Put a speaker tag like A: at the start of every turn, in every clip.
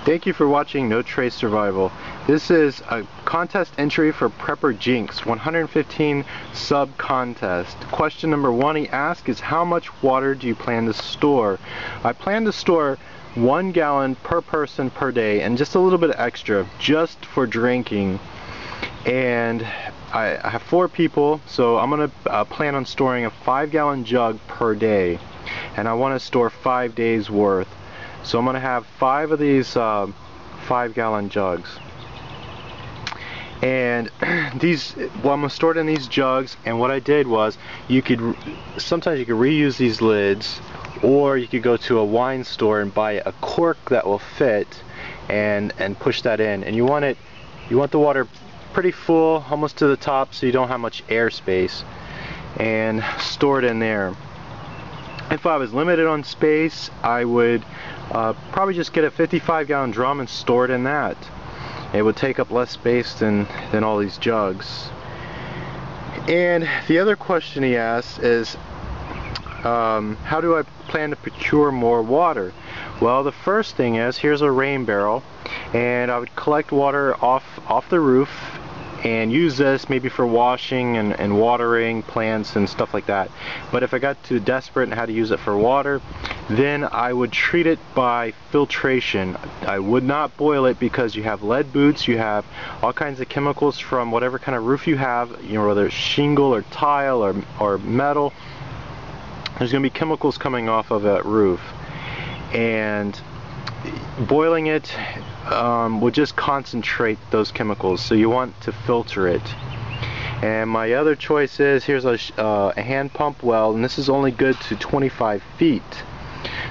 A: Thank you for watching No Trace Survival. This is a contest entry for Prepper Jinx 115 sub contest. Question number 1 he asked is, how much water do you plan to store? I plan to store 1 gallon per person per day and just a little bit extra just for drinking. And I have 4 people, so I'm going to plan on storing a 5-gallon jug per day, and I want to store 5 days worth. So I'm going to have 5 of these 5-gallon jugs, and I'm going to store it in these jugs. And what I did was, sometimes you could reuse these lids, or you could go to a wine store and buy a cork that will fit and push that in. And you want the water pretty full, almost to the top, so you don't have much air space, and store it in there. If I was limited on space, I would probably just get a 55-gallon drum and store it in that. It would take up less space than all these jugs. And the other question he asked is, how do I plan to procure more water? Well, the first thing is, here's a rain barrel, and I would collect water off the roof and use this maybe for washing and watering plants and stuff like that. But if I got too desperate and had to use it for water, then I would treat it by filtration. I would not boil it, because you have lead boots, you have all kinds of chemicals from whatever kind of roof you have, whether it's shingle or tile or metal. There's going to be chemicals coming off of that roof, and boiling it will just concentrate those chemicals, so you want to filter it. And my other choice is, here's a hand pump well, and this is only good to 25 feet.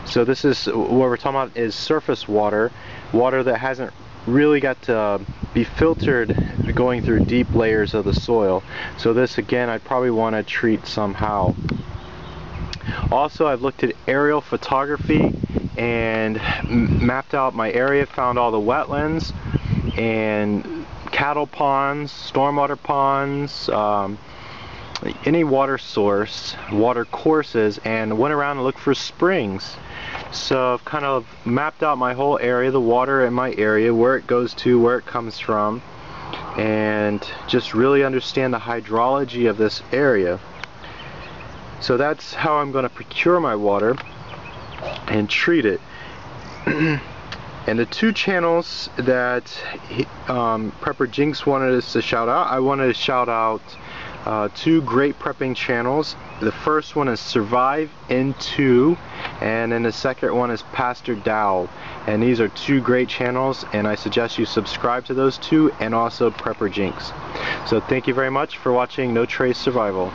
A: So this is what we're talking about, is surface water that hasn't really got to be filtered going through deep layers of the soil. So this, again, I'd probably want to treat somehow. Also, I've looked at aerial photography and mapped out my area, found all the wetlands and cattle ponds, stormwater ponds, any water source, water courses, and went around and looked for springs. So I've kind of mapped out my whole area, the water in my area, where it goes to, where it comes from, and just really understand the hydrology of this area. So that's how I'm going to procure my water and treat it. And the 2 channels that Prepper Jinx wanted us to shout out, I wanted to shout out 2 great prepping channels. The first one is Survive N2, and then the second one is Pastor Dow. And these are 2 great channels, and I suggest you subscribe to those 2, and also Prepper Jinx. So thank you very much for watching No Trace Survival.